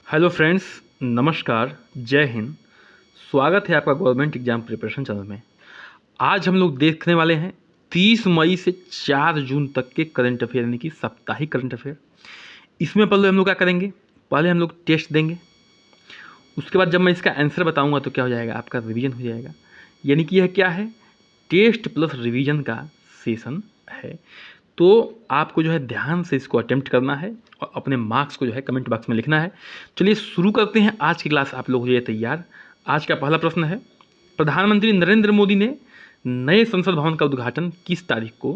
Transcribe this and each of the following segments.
Hello friends, नमस्कार, जय हिंद। स्वागत है आपका गवर्नमेंट एग्जाम प्रिपरेशन चैनल में। आज हम लोग देखने वाले हैं 30 मई से 4 जून तक के करंट अफेयर यानी कि साप्ताहिक करंट अफेयर। इसमें पहले हम लोग क्या करेंगे, पहले हम लोग टेस्ट देंगे। उसके बाद जब मैं इसका आंसर बताऊंगा तो क्या हो जाएगा, आपका रिवीजन हो जाएगा। यानी कि यह क्या है, टेस्ट प्लस रिवीजन का सेशन है। तो आपको जो है ध्यान से इसको अटेम्प्ट करना है और अपने मार्क्स को जो है कमेंट बॉक्स में लिखना है। चलिए शुरू करते हैं आज की क्लास। आप लोग हो जाइए तैयार। आज का पहला प्रश्न है, प्रधानमंत्री नरेंद्र मोदी ने नए संसद भवन का उद्घाटन किस तारीख को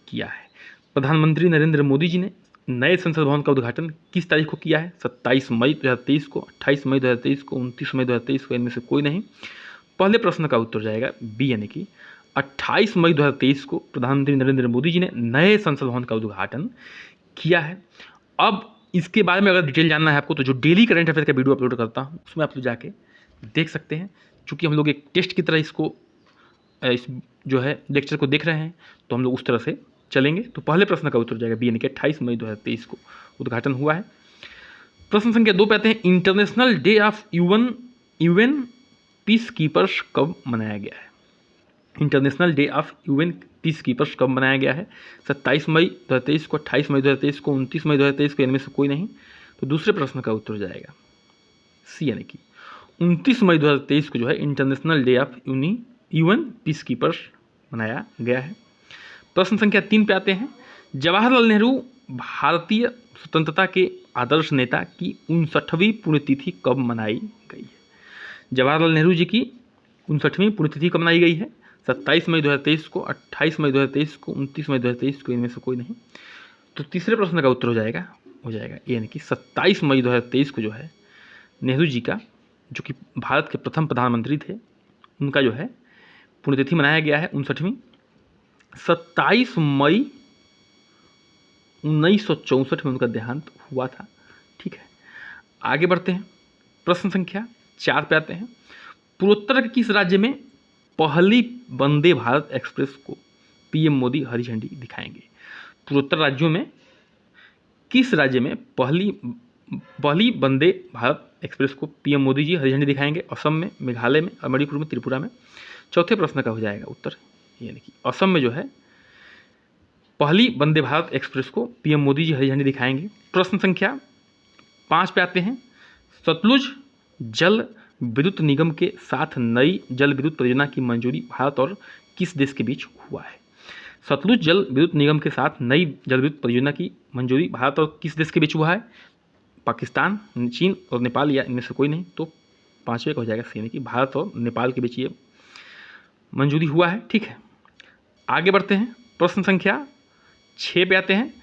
किया है? प्रधानमंत्री नरेंद्र मोदी जी ने नए संसद भवन का उद्घाटन किस तारीख को किया है? 27 मई 2023 को, 28 मई 2023 को, 29 मई 2023 को, इनमें से कोई नहीं। पहले प्रश्न का उत्तर जाएगा बी, यानी कि 28 मई 2023 को प्रधानमंत्री नरेंद्र मोदी जी ने नए संसद भवन का उद्घाटन किया है। अब इसके बारे में अगर डिटेल जानना है आपको तो जो डेली करंट अफेयर का वीडियो अपलोड करता हूँ उसमें आप लोग जाके देख सकते हैं। चूँकि हम लोग एक टेस्ट की तरह इसको इस जो है लेक्चर को देख रहे हैं तो हम लोग उस तरह से चलेंगे। तो पहले प्रश्न का उत्तर जाएगा बी, यानी कि 28 मई 2023 को उद्घाटन हुआ है। प्रश्न संख्या 2 पे आते हैं, international day of UN peace keepers कब मनाया गया है? International day of UN peace keepers कब मनाया गया है? 27 मई 2023 को, 28 मई 2023 को, 29 मई 2023 को, इनमें से कोई नहीं। तो दूसरे प्रश्न का उत्तर जाएगा सी, यानी कि 29 मई 2023 को जो है international day of UN peace keepers मनाया गया है। प्रश्न संख्या 3 पे आते हैं, जवाहरलाल नेहरू भारतीय स्वतंत्रता के आदर्श नेता की 59वीं पुण्यतिथि कब मनाई गई है? जवाहरलाल नेहरू जी की 59वीं पुण्यतिथि कब मनाई गई है? 27 मई 2023 को, 28 मई 2023 को, 29 मई 2023 को, इनमें से कोई नहीं। तो तीसरे प्रश्न का उत्तर हो जाएगा यानी कि 27 मई 2023 को जो है नेहरू जी का, जो कि भारत के प्रथम प्रधानमंत्री थे, उनका जो है पुण्यतिथि मनाया गया है 59वीं। 27 मई 1964 में उनका देहांत हुआ था। ठीक है, आगे बढ़ते हैं। प्रश्न संख्या 4 पे आते हैं, पूर्वोत्तर के किस राज्य में पहली वंदे भारत एक्सप्रेस को पीएम मोदी हरी झंडी दिखाएंगे? पूर्वोत्तर राज्यों में किस राज्य में पहली वंदे भारत एक्सप्रेस को पीएम मोदी जी हरी झंडी दिखाएंगे? असम में, मेघालय में, मणिपुर में, त्रिपुरा में। चौथे प्रश्न का हो जाएगा उत्तर, यानी कि असम में जो है पहली वंदे भारत एक्सप्रेस को पीएम मोदी जी हरी झंडी दिखाएंगे। प्रश्न संख्या 5 पे आते हैं, सतलुज जल विद्युत निगम के साथ नई जल विद्युत परियोजना की मंजूरी भारत और किस देश के बीच हुआ है? सतलुज जल विद्युत निगम के साथ नई जल विद्युत परियोजना की मंजूरी भारत और किस देश के बीच हुआ है? पाकिस्तान, चीन और नेपाल, या इनमें से कोई नहीं। तो पांचवें का हो जाएगा सी, यानी कि भारत और नेपाल के बीच ये मंजूरी हुआ है। ठीक है, आगे बढ़ते हैं। प्रश्न संख्या 6 पे आते हैं,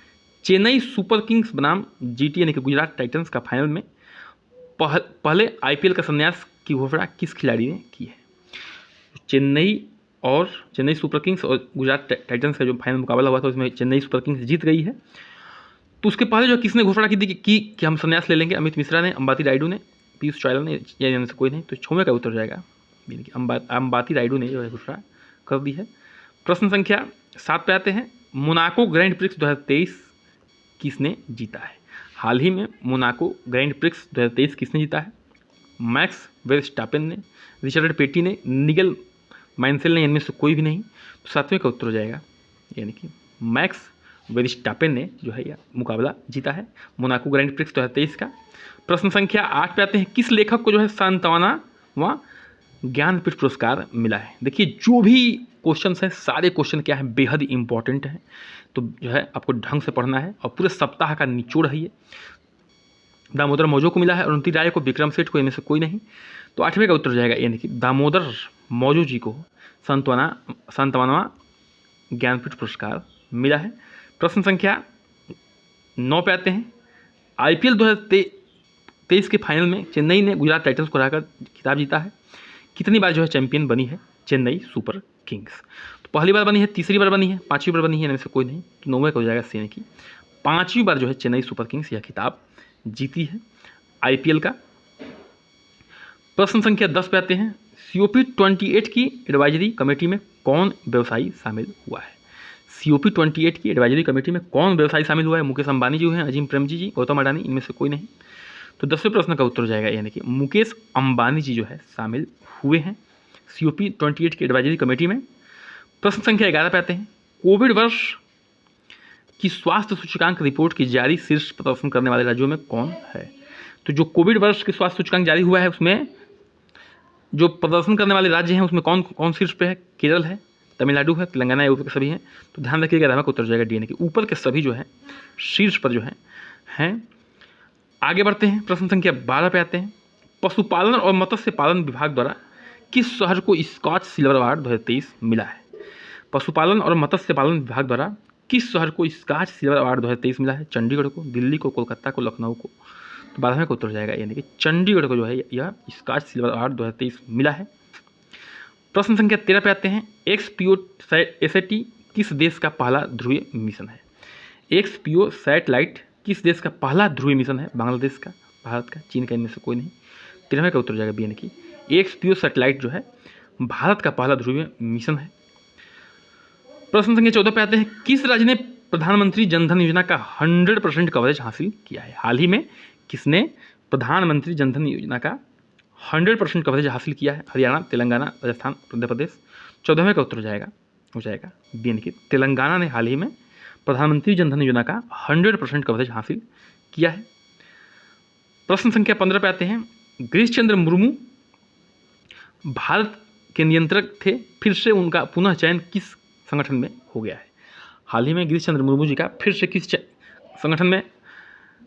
चेन्नई सुपर किंग्स बनाम जीटी यानी कि गुजरात टाइटंस का फाइनल में पहले आईपीएल का संन्यास की घोषणा किस खिलाड़ी ने की है? चेन्नई सुपर किंग्स और गुजरात टाइटंस का जो फाइनल मुकाबला हुआ था उसमें चेन्नई सुपर किंग्स जीत गई है। तो उसके पहले जो किसने घोषणा की थी कि हम संन्यास ले लेंगे? अमित मिश्रा ने, अंबाती रायडू ने, पीयूष चावला ने, या इनमें से कोई नहीं। तो 6वें का उत्तर जाएगा, यानी कि अंबाती रायडू ने जो है घोषणा कर दी है। प्रश्न संख्या 7 पे आते हैं, मोनाको ग्रैंड प्रिक्स 2023 किसने जीता है? हाल ही में मोनाको ग्रैंड प्रिक्स 2023 किसने जीता है? मैक्स वेरस्टापेन ने, रिचर्ड पेटी ने, निगल माइंसेल ने, इनमें से कोई भी नहीं। तो 7वें का उत्तर हो जाएगा, यानी कि मैक्स वेरस्टापेन ने जो है यह मुकाबला जीता है मोनाको ग्रैंड प्रिक्स 2023 का। प्रश्न संख्या 8 पे आते हैं, किस लेखक को जो है सांत्वना ज्ञानपीठ पुरस्कार मिला है? देखिए, जो भी क्वेश्चन हैं सारे क्वेश्चन क्या है, बेहद इंपॉर्टेंट हैं। तो जो है आपको ढंग से पढ़ना है और पूरे सप्ताह का निचोड़ है ये। दामोदर मौजो को मिला है, अरुंधति राय को, विक्रम सेठ को, इनमें से कोई नहीं। तो 8वें का उत्तर हो जाएगा, यानी कि दामोदर मौजो जी को सांत्वना ज्ञानपीठ पुरस्कार मिला है। प्रश्न संख्या 9 पे आते हैं, आईपीएल 2023 के फाइनल में चेन्नई ने गुजरात टाइटंस को हराकर खिताब जीता है। कितनी बार जो है चैंपियन बनी है चेन्नई सुपर किंग्स? तो पहली बार बनी है, तीसरी बार बनी है, 5वीं बार बनी है, इनमें से कोई नहीं। तो 9वें का हो जाएगा सी, यानी कि 5वीं बार जो है चेन्नई सुपर किंग्स यह खिताब जीती है आईपीएल का। प्रश्न संख्या 10 पे आते हैं, COP28 की एडवाइजरी कमेटी में कौन व्यवसायी शामिल हुआ है? COP28 की एडवाइजरी कमेटी में कौन व्यवसायी शामिल हुआ है? मुकेश अंबानी जी हैं, अजीम प्रेमजी जी, गौतम अडानी, इनमें से कोई नहीं। तो 10वें प्रश्न का उत्तर हो जाएगा यानी कि मुकेश अंबानी जी जो है शामिल हुए हैं COP28 की एडवाइजरी कमेटी में। प्रश्न संख्या 11 पे आते हैं, कोविड वर्ष की स्वास्थ्य सूचकांक रिपोर्ट की जारी शीर्ष प्रदर्शन करने वाले राज्यों में कौन है? तो जो कोविड वर्ष की स्वास्थ्य सूचकांक जारी हुआ है उसमें जो प्रदर्शन करने वाले राज्य हैं उसमें कौन कौन शीर्ष पे है? केरल है, तमिलनाडु है, तेलंगाना है, ऊपर के सभी हैं। तो ध्यान रखिएगा, रामा का उत्तर हो जाएगा डी यानी कि ऊपर के सभी जो है शीर्ष पर जो हैं। आगे बढ़ते हैं, प्रश्न संख्या 12 पे आते हैं, पशुपालन और मत्स्य पालन विभाग द्वारा किस शहर को स्कॉच सिल्वर अवार्ड 2023 मिला है? पशुपालन और मत्स्य पालन विभाग द्वारा किस शहर को स्कॉच सिल्वर अवार्ड 2023 मिला है? चंडीगढ़ को, दिल्ली को, कोलकाता को, लखनऊ को? तो 12वें का उत्तर हो जाएगा यानी कि चंडीगढ़ को जो है यह स्कॉच सिल्वर अवार्ड 2023 मिला है। प्रश्न संख्या 13 पे आते हैं, XPO SAT किस देश का पहला ध्रुवीय मिशन है? XPO सैटेलाइट किस देश का पहला ध्रुवीय मिशन है? बांग्लादेश का, भारत का, चीन का, इनमें से कोई नहीं। 13वें का उत्तर हो जाएगा बी यानी कि XPO सैटेलाइट जो है भारत का पहला ध्रुवीय मिशन है। प्रश्न संख्या 14 पे आते हैं, किस राज्य ने प्रधानमंत्री जनधन योजना का 100% कवरेज हासिल किया है? हाल ही में किसने प्रधानमंत्री जनधन योजना का 100% कवरेज हासिल किया है? हरियाणा, तेलंगाना, राजस्थान, मध्य प्रदेश? 14वें का उत्तर हो जाएगा बी यानी कि तेलंगाना ने हाल ही में प्रधानमंत्री जनधन योजना का 100% कवरेज हासिल किया है। प्रश्न संख्या 15 पे आते हैं, गिरीश चंद्र मुर्मू भारत के नियंत्रक थे, फिर से उनका पुनः चयन किस संगठन में हो गया है? हाल ही में गिरीश चंद्र मुर्मू जी का फिर से किस संगठन में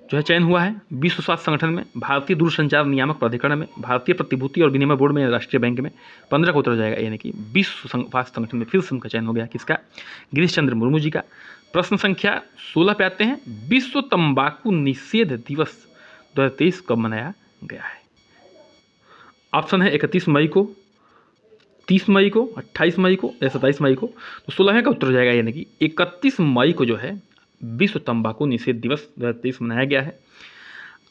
जो है चयन हुआ है? विश्व स्वास्थ्य संगठन में, भारतीय दूरसंचार नियामक प्राधिकरण में, भारतीय प्रतिभूति और विनिमय बोर्ड में, राष्ट्रीय बैंक में? 15 का उत्तर हो जाएगा यानी कि विश्व स्वास्थ्य संगठन में फिर से उनका चयन हो गया। किसका? गिरीश चंद्र मुर्मू जी का। प्रश्न संख्या 16 पे आते हैं, विश्व तंबाकू निषेध दिवस 2023 कब मनाया गया है? ऑप्शन है 31 मई को, 30 मई को, 28 मई को या 27 मई को? तो 16वें का उत्तर हो जाएगा यानी कि 31 मई को जो है विश्व तंबाकू निषेध दिवस 2023 मनाया गया है।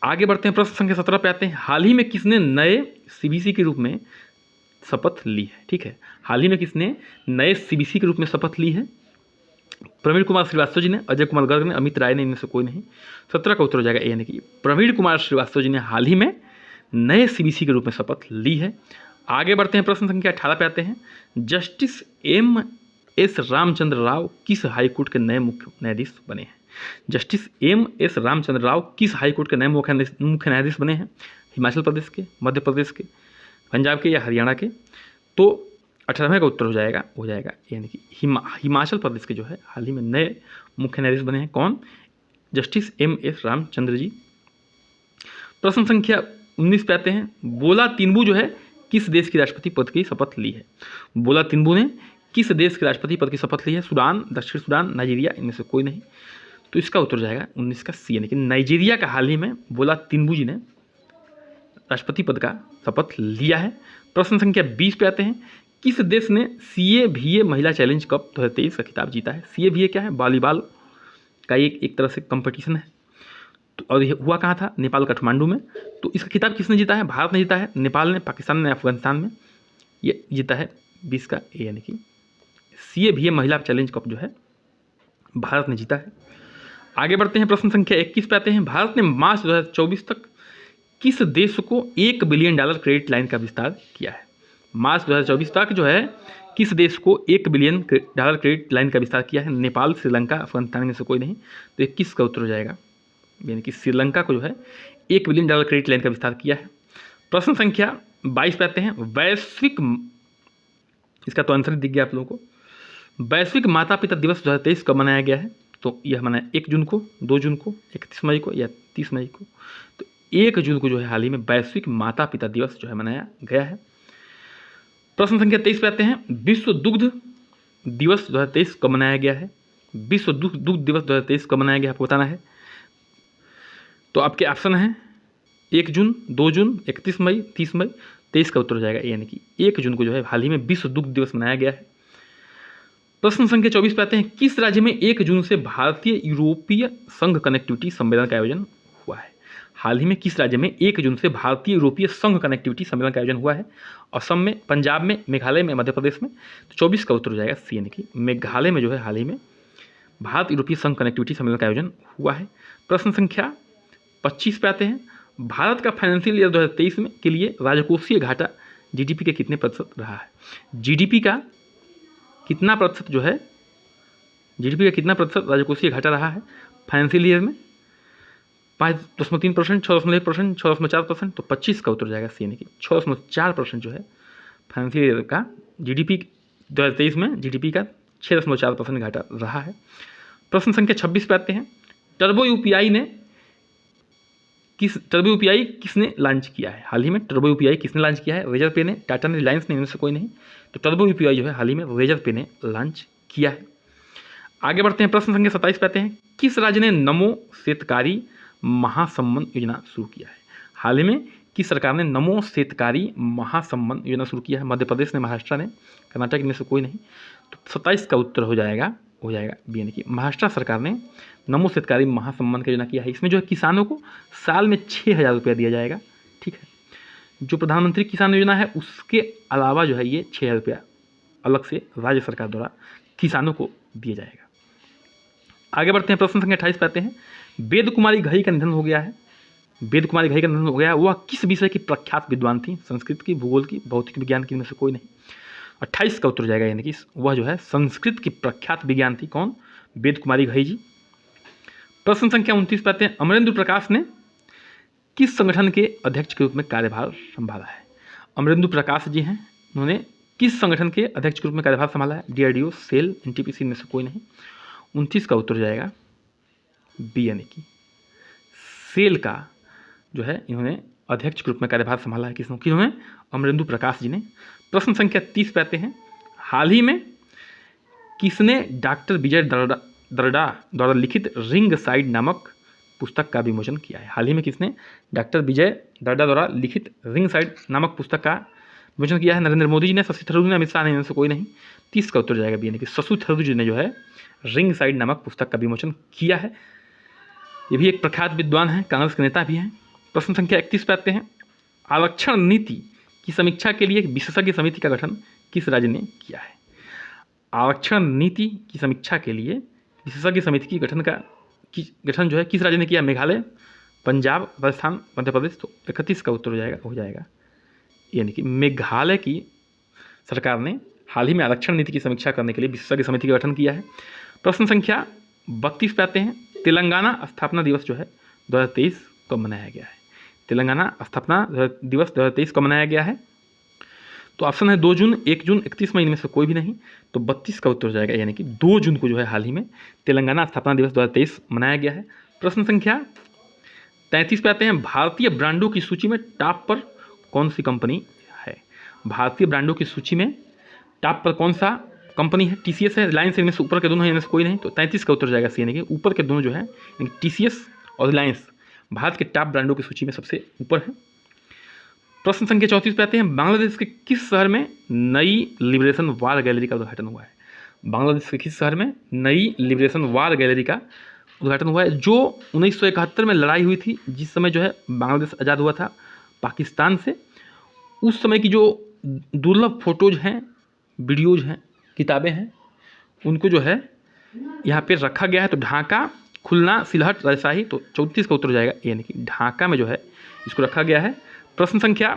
आगे बढ़ते हैं, प्रश्न संख्या 17 पे आते हैं, हाल ही में किसने नए CBC के रूप में शपथ ली है? ठीक है, हाल ही में किसने नए CBC के रूप में शपथ ली है? प्रवीण कुमार श्रीवास्तव जी ने, अजय कुमार गर्ग ने, अमित राय ने, इनमें से कोई नहीं। 17 का उत्तर हो जाएगा यानी कि प्रवीण कुमार श्रीवास्तव जी ने हाल ही में नए CBC के रूप में शपथ ली है। आगे बढ़ते हैं, प्रश्न संख्या 18 पे आते हैं, जस्टिस MS रामचंद्र राव किस हाईकोर्ट के नए मुख्य न्यायाधीश बने हैं? जस्टिस MS रामचंद्र राव किस हाईकोर्ट के नए मुख्य न्यायाधीश बने हैं? हिमाचल प्रदेश के, मध्य प्रदेश के, पंजाब के या हरियाणा के? तो 18वें का उत्तर हो जाएगा यानी कि हिमाचल प्रदेश के जो है हाल ही में नए मुख्य न्यायाधीश बने हैं। कौन? Justice MS Ramchandra ji. प्रश्न संख्या 19 पे आते हैं, बोला तिनुबू जो है किस देश की राष्ट्रपति पद की शपथ ली है? बोला तिनुबू ने किस देश के राष्ट्रपति पद की शपथ ली है? सूडान, दक्षिण सूडान, नाइजीरिया, इनमें से कोई नहीं। तो इसका उत्तर जाएगा 19 का सी यानी कि नाइजीरिया का हाल ही में बोला तिनुबू जी ने राष्ट्रपति पद का शपथ लिया है। प्रश्न संख्या 20 पे आते हैं, किस देश ने CAVA महिला चैलेंज कप 2023 का खिताब जीता है? CAVA क्या है? वॉलीबॉल का एक तरह से कंपटीशन है। तो और यह हुआ कहाँ था? नेपाल, काठमांडू में। तो इसका खिताब किसने जीता है? भारत ने जीता है, नेपाल ने, पाकिस्तान ने, अफगानिस्तान में। ये जीता है 20 का ए यानी कि CAVA महिला चैलेंज कप जो है भारत ने जीता है। आगे बढ़ते हैं, प्रश्न संख्या 21 पे आते हैं, भारत ने मार्च 2024 तक किस देश को $1 बिलियन क्रेडिट लाइन का विस्तार किया है? मार्च 2024 तक जो है किस देश को $1 बिलियन क्रेडिट लाइन का विस्तार किया है? नेपाल, श्रीलंका, अफगानिस्तान में से कोई नहीं। तो 21 का उत्तर हो जाएगा यानी कि श्रीलंका को जो है $1 बिलियन क्रेडिट लाइन का विस्तार किया है। प्रश्न संख्या 22 पे आते हैं, वैश्विक, इसका तो आंसर दिख गया आप लोगों को, वैश्विक माता पिता दिवस 2023 कब मनाया गया है? तो यह मनाया 1 जून को, 2 जून को, 31 मई को या 30 मई को? तो 1 जून को जो है हाल ही में वैश्विक माता पिता दिवस जो है मनाया गया है। प्रश्न संख्या 23 पे आते हैं, विश्व दुग्ध दिवस 2023 कब मनाया गया है? विश्व दुग्ध दिवस 2023 कब मनाया गया आपको बताना है। तो आपके ऑप्शन हैं 1 जून, 2 जून, 31 मई, 30 मई। 23 का उत्तर हो जाएगा यानी कि 1 जून को जो है हाल ही में विश्व दुग्ध दिवस मनाया गया है। प्रश्न संख्या 24 पे आते हैं, किस राज्य में 1 जून से भारतीय यूरोपीय संघ कनेक्टिविटी सम्मेलन का आयोजन हुआ है? हाल ही में किस राज्य में 1 जून से भारतीय यूरोपीय संघ कनेक्टिविटी सम्मेलन का आयोजन हुआ है? असम में, पंजाब में, मेघालय में, मध्य प्रदेश में? तो 24 का उत्तर हो जाएगा सी यानी कि मेघालय में जो है हाल ही में भारत यूरोपीय संघ कनेक्टिविटी सम्मेलन का आयोजन हुआ है। प्रश्न संख्या 25 पे आते हैं, भारत का फाइनेंशियल ईयर 2023 में के लिए राजकोषीय घाटा जीडीपी के कितने प्रतिशत रहा है? जीडीपी का कितना प्रतिशत जो है, जीडीपी का कितना प्रतिशत राजकोषीय घाटा रहा है फाइनेंशियल ईयर में? 5.3%, 6.1%, 6.4%, तो 25 का उत्तर जाएगा सी, यानी कि 6.4% जो है फाइनेंशियल ईयर का जीडीपी 2023 में जीडीपी का 6.4% घाटा रहा है। प्रश्न संख्या 26 पे आते हैं। टर्बो यूपीआई किसने लॉन्च किया है? हाल ही में टर्बो यूपीआई किसने लॉन्च किया है? रेजर पे ने, टाटा ने, रिलायंस ने, इनमें से कोई नहीं। तो टर्बो यूपीआई जो है हाल ही में रेजर पे ने लॉन्च किया है। आगे बढ़ते हैं, प्रश्न संख्या 27 पे आते हैं। किस राज्य ने नमो शेतकारी महासम्मन योजना शुरू किया है? हाल ही में किस सरकार ने नमो शेतकारी महासम्मन योजना शुरू किया है? मध्य प्रदेश ने, महाराष्ट्र ने, कर्नाटक, इनमें से कोई नहीं। तो 27 का उत्तर हो जाएगा बी, यानी कि महाराष्ट्र सरकार ने नमो शेतकारी महासम्मान की योजना किया है। इसमें जो है किसानों को साल में 6,000 रुपया दिया जाएगा। ठीक है, जो प्रधानमंत्री किसान योजना है उसके अलावा जो है ये 6,000 रुपया अलग से राज्य सरकार द्वारा किसानों को दिया जाएगा। आगे बढ़ते हैं, प्रश्न संख्या 28 पे आते हैं। वेद कुमारी घई का निधन हो गया है। वेद कुमारी घई का निधन हो गया, वह किस विषय की प्रख्यात विद्वान थी? संस्कृत की, भूगोल की, भौतिक विज्ञान की, इनमें से कोई नहीं। 28 का उत्तर जाएगा, यानी कि वह जो है संस्कृत की प्रख्यात विज्ञान थी। कौन? वेद कुमारी घई जी। प्रश्न संख्या 29 पे आते हैं। अमरेंद्र प्रकाश ने किस संगठन के अध्यक्ष के रूप में कार्यभार संभाला है? अमरेंद्र प्रकाश जी हैं, उन्होंने किस संगठन के अध्यक्ष के रूप में कार्यभार संभाला है? डीआरडीओ, सेल, एनटीपीसी, में से कोई नहीं। 29 का उत्तर जाएगा बी, यानी कि सेल का जो है इन्होंने अध्यक्ष के रूप में कार्यभार संभाला है। किन्होंने? अमरेंद्र प्रकाश जी ने। प्रश्न संख्या 30 पे आते हैं। हाल ही में किसने डॉक्टर विजय दर्डा द्वारा लिखित रिंग साइड नामक पुस्तक का विमोचन किया है? हाल ही में किसने डॉक्टर विजय दर्डा द्वारा लिखित रिंग साइड नामक पुस्तक का विमोचन किया है? नरेंद्र मोदी जी ने, शशि थरूर ने, अमित शाह ने, इनमें से कोई नहीं। 30 का उत्तर जाएगा बी, यानी कि शशि थरूर जी ने जो है रिंग साइड नामक पुस्तक का विमोचन किया है। ये भी एक प्रख्यात विद्वान है, कांग्रेस के नेता भी हैं। प्रश्न संख्या 31 पे आते हैं। आरक्षण नीति की समीक्षा के लिए एक विशेषज्ञ समिति का गठन किस राज्य ने किया है? आरक्षण नीति की समीक्षा के लिए विशेषज्ञ समिति की गठन जो है किस राज्य ने किया? मेघालय, पंजाब, राजस्थान, मध्य प्रदेश। तो 31 का उत्तर हो जाएगा, यानी कि मेघालय की सरकार ने हाल ही में आरक्षण नीति की समीक्षा करने के लिए विशेषज्ञ समिति का गठन किया है। प्रश्न संख्या 32 पे आते हैं। तेलंगाना स्थापना दिवस जो है 2023 कब मनाया गया है? तेलंगाना स्थापना दिवस 2023 कब मनाया गया है? तो ऑप्शन है 2 जून, 1 जून, 31 मई, इनमें से कोई भी नहीं। तो 32 का उत्तर हो जाएगा, यानी कि 2 जून को जो है हाल ही में तेलंगाना स्थापना दिवस 2023 मनाया गया है। प्रश्न संख्या 33 पे आते हैं। भारतीय ब्रांडों की सूची में टॉप पर कौन सी कंपनी है? भारतीय ब्रांडों की सूची में टॉप पर कौन सा कंपनी है? टीसीएस है, रिलायंस, इनमें से ऊपर के दोनों हैं, इनमें से कोई नहीं। तो 33 का उत्तर जाएगा सी, यानी कि ऊपर के दोनों जो है टीसीएस और रिलायंस भारत के टॉप ब्रांडों की सूची में सबसे ऊपर है। प्रश्न संख्या 34 पे आते हैं। बांग्लादेश के किस शहर में नई लिबरेशन वार गैलरी का उद्घाटन हुआ है? बांग्लादेश के किस शहर में नई लिबरेशन वार गैलरी का उद्घाटन हुआ है? जो 1971 में लड़ाई हुई थी, जिस समय जो है बांग्लादेश आज़ाद हुआ था पाकिस्तान से, उस समय की जो दुर्लभ फोटोज हैं, वीडियोज हैं, किताबें हैं, उनको जो है यहाँ पे रखा गया है। तो ढाका, खुलना, सिलहट, राजशाही। तो 34 का उत्तर हो जाएगा, यानी कि ढाका में जो है इसको रखा गया है। प्रश्न संख्या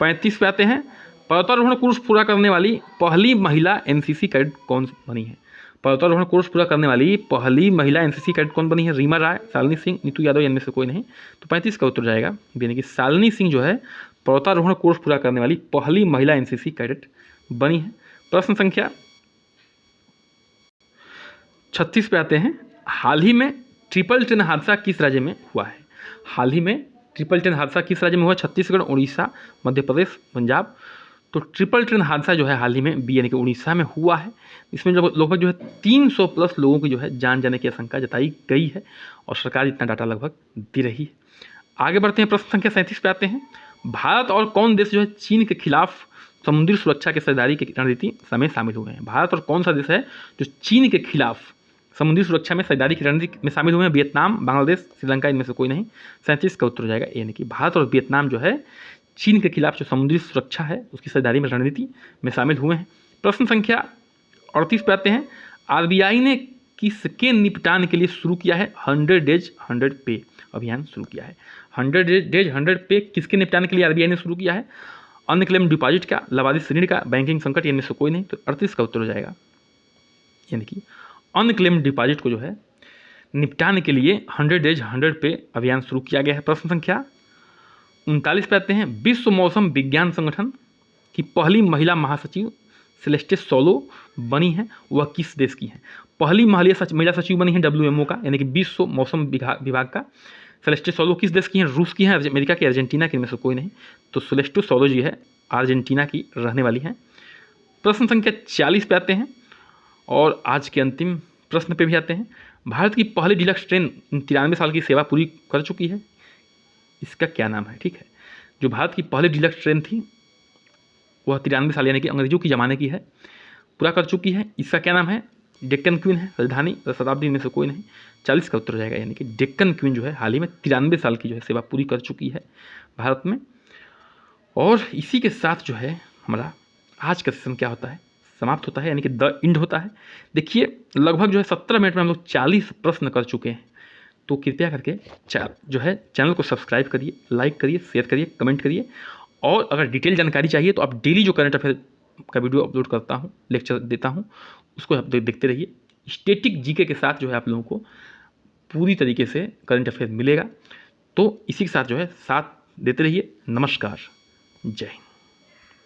35 पे आते हैं। पर्वतारोहण कोर्स पूरा करने वाली पहली महिला एनसीसी कैडेट कौन बनी है? पर्वतारोहण कोर्स पूरा करने वाली पहली महिला एनसीसी कैडेट कौन बनी है? रीमा राय, शालिनी सिंह, नीतू यादव, इनमें से कोई नहीं। तो 35 का उत्तर जाएगा, यानी कि शालिनी सिंह जो है पर्वतारोहण कोर्स पूरा करने वाली पहली महिला एनसीसी कैडेट बनी है। प्रश्न संख्या 36 पे आते हैं। हाल ही में ट्रिपल ट्रेन हादसा किस राज्य में हुआ है? हाल ही में ट्रिपल ट्रेन हादसा किस राज्य में हुआ? छत्तीसगढ़, उड़ीसा, मध्य प्रदेश, पंजाब। तो ट्रिपल ट्रेन हादसा जो है हाल ही में बी, यानी कि उड़ीसा में हुआ है। इसमें लगभग जो है 300 प्लस लोगों की जो है जान जाने की आशंका जताई गई है और सरकार इतना डाटा लगभग दे रही है। आगे बढ़ते हैं, प्रश्न संख्या 37 पे आते हैं। भारत और कौन देश जो है चीन के खिलाफ समुद्री सुरक्षा की साझेदारी की रणनीति में शामिल हुए हैं? भारत और कौन सा देश है जो चीन के खिलाफ समुद्री सुरक्षा में साझेदारी की रणनीति में शामिल हुए हैं? वियतनाम, बांग्लादेश, श्रीलंका, इनमें से कोई नहीं। 37 का उत्तर हो जाएगा, यानी कि भारत और वियतनाम जो है चीन के खिलाफ जो समुद्री सुरक्षा है उसकी साझेदारी में रणनीति में शामिल हुए हैं। प्रश्न संख्या 38 पे आते हैं। आरबीआई ने किसके निपटान के लिए शुरू किया है 100 डेज 100 पे अभियान शुरू किया है? 100 डेज 100 पे किसके निपटाने के लिए आरबीआई ने शुरू किया है? अनक्लेम डिपॉजिट का, लावारिस ऋण का, बैंकिंग संकट, इनमें से कोई नहीं। तो 38 का उत्तर हो जाएगा, यानी कि अनक्लेम डिपॉजिट को जो है निपटाने के लिए 100 डेज 100 पे अभियान शुरू किया गया है। प्रश्न संख्या 39 पे आते हैं। विश्व मौसम विज्ञान संगठन की पहली महिला महासचिव सेलेस्टे सोलो बनी है, वह किस देश की है? पहली महिला सचिव बनी है WMO का, यानी कि विश्व मौसम विभाग का। सेलेस्टे सोलो किस देश की हैं? रूस की हैं, अमेरिका की, अर्जेंटीना की, इनमें से कोई नहीं। तो सेलेस्टे सोलो जी है अर्जेंटीना की रहने वाली हैं। प्रश्न संख्या 40 पे आते हैं और आज के अंतिम प्रश्न पे भी आते हैं। भारत की पहली डीलक्स ट्रेन 93 साल की सेवा पूरी कर चुकी है, इसका क्या नाम है? ठीक है, जो भारत की पहली डीलक्स ट्रेन थी वह 93 साल यानी कि अंग्रेजों के ज़माने की है, पूरा कर चुकी है। इसका क्या नाम है? डेक्कन क्वीन है, राजधानी शताब्दी में से कोई नहीं। 40 का उत्तर हो जाएगा, यानी कि डेक्कन क्वीन जो है हाल ही में 93 साल की जो है सेवा पूरी कर चुकी है भारत में। और इसी के साथ जो है हमारा आज का सेशन क्या होता है, समाप्त होता है, यानी कि द एंड होता है। देखिए लगभग जो है 17 मिनट में हम लोग 40 प्रश्न कर चुके हैं। तो कृपया करके जो है चैनल को सब्सक्राइब करिए, लाइक करिए, शेयर करिए, कमेंट करिए। और अगर डिटेल जानकारी चाहिए तो आप डेली जो करंट अफेयर का वीडियो अपलोड करता हूँ, लेक्चर देता हूँ, उसको आप देखते रहिए। स्टैटिक जीके के साथ जो है आप लोगों को पूरी तरीके से करंट अफेयर मिलेगा। तो इसी के साथ जो है साथ देते रहिए। नमस्कार, जय हिंद।